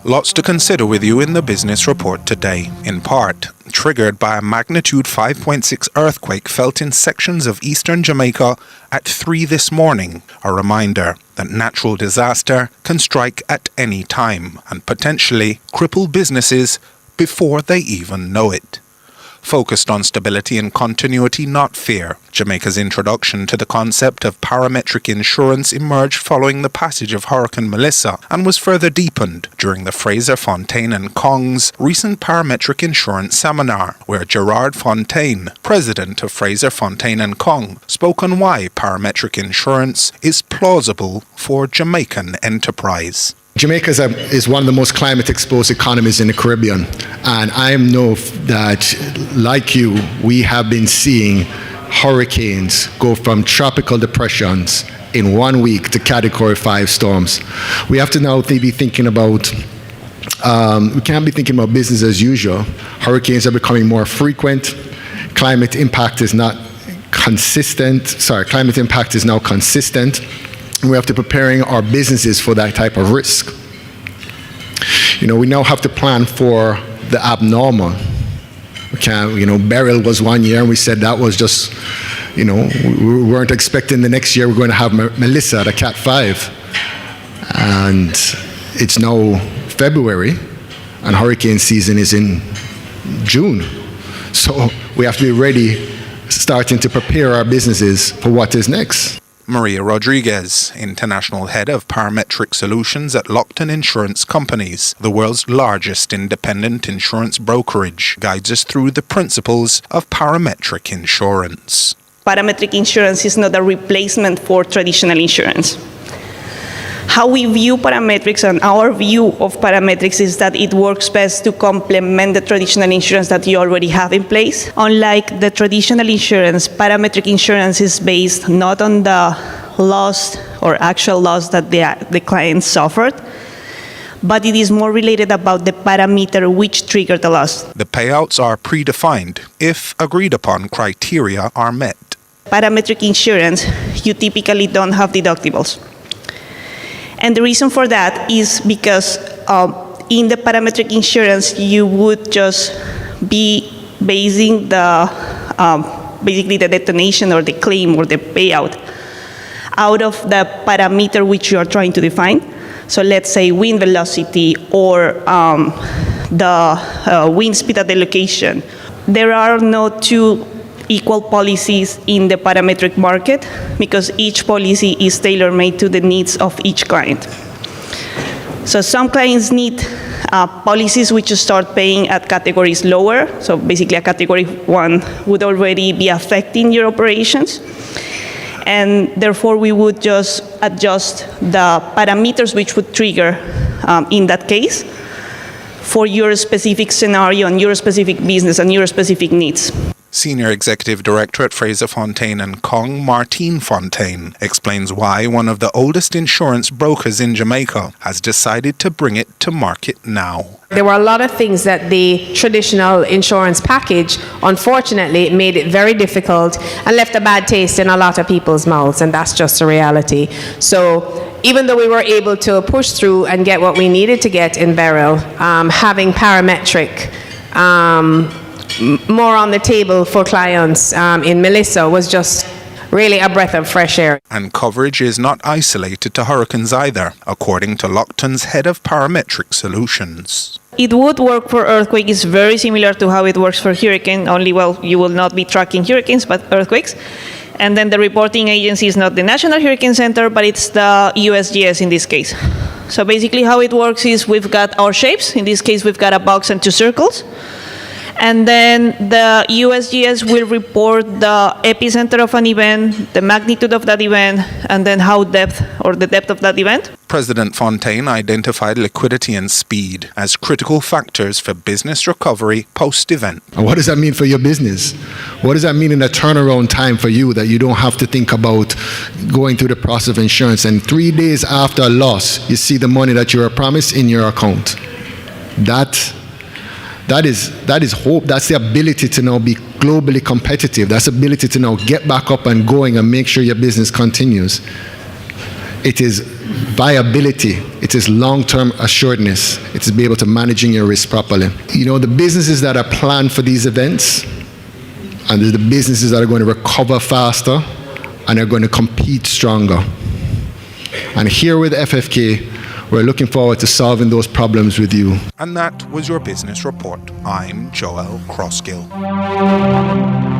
Lots to consider with you in the business report today, in part triggered by a magnitude 5.6 earthquake felt in sections of eastern Jamaica at 3 this morning. A reminder that natural disaster can strike at any time and potentially cripple businesses before they even know it. Focused on stability and continuity, not fear, Jamaica's introduction to the concept of parametric insurance emerged following the passage of Hurricane Melissa and was further deepened during the Fraser, Fontaine and Kong's recent parametric insurance seminar, where Gerard Fontaine, president of Fraser, Fontaine and Kong, spoke on why parametric insurance is plausible for Jamaican enterprise. Jamaica is one of the most climate-exposed economies in the Caribbean, and I know that, like you, we have been seeing hurricanes go from tropical depressions in 1 week to Category 5 storms. We have to now be thinking about, we can't be thinking about business as usual. Hurricanes are becoming more frequent. Climate impact is now consistent. We have to preparing our businesses for that type of risk. We now have to plan for the abnormal. Beryl was 1 year, and we said that was just, we weren't expecting the next year we're going to have Melissa, the Cat 5. And it's now February, and hurricane season is in June. So we have to be ready, starting to prepare our businesses for what is next. Maria Rodriguez, International Head of Parametric Solutions at Lockton Insurance Companies, the world's largest independent insurance brokerage, guides us through the principles of parametric insurance. Parametric insurance is not a replacement for traditional insurance. How we view parametrics and our view of parametrics is that it works best to complement the traditional insurance that you already have in place. Unlike the traditional insurance, parametric insurance is based not on the loss or actual loss that the client suffered, but it is more related about the parameter which triggered the loss. The payouts are predefined if agreed upon criteria are met. Parametric insurance, you typically don't have deductibles. And the reason for that is because in the parametric insurance, you would just be basing basically the detonation or the claim or the payout out of the parameter which you are trying to define. So let's say wind velocity or the wind speed at the location. There are no two equal policies in the parametric market because each policy is tailor-made to the needs of each client. So some clients need policies which start paying at categories lower. So basically a category 1 would already be affecting your operations. And therefore we would just adjust the parameters which would trigger in that case for your specific scenario and your specific business and your specific needs. Senior Executive Director at Fraser, Fontaine and Kong, Martine Fontaine, explains why one of the oldest insurance brokers in Jamaica has decided to bring it to market now. There were a lot of things that the traditional insurance package, unfortunately, made it very difficult and left a bad taste in a lot of people's mouths, and that's just a reality. So even though we were able to push through and get what we needed to get in Beryl, having parametric more on the table for clients in Melissa was just really a breath of fresh air. And coverage is not isolated to hurricanes either, according to Lockton's head of Parametric Solutions. It would work for earthquake. It's very similar to how it works for hurricane, only, well, you will not be tracking hurricanes, but earthquakes. And then the reporting agency is not the National Hurricane Center, but it's the USGS in this case. So basically how it works is we've got our shapes. In this case, we've got a box and two circles. And then the USGS will report the epicenter of an event, the magnitude of that event, and then the depth of that event. President Fontaine identified liquidity and speed as critical factors for business recovery post-event. And what does that mean for your business? What does that mean in a turnaround time for you, that you don't have to think about going through the process of insurance and 3 days after a loss, you see the money that you were promised in your account? That is hope. That's the ability to now be globally competitive. That's the ability to now get back up and going and make sure your business continues. It is viability. It is long-term assuredness. It is be able to managing your risk properly. You know, the businesses that are planned for these events, and the businesses that are going to recover faster and are going to compete stronger. And here with FFK, we're looking forward to solving those problems with you. And that was your business report. I'm Joel Crossgill.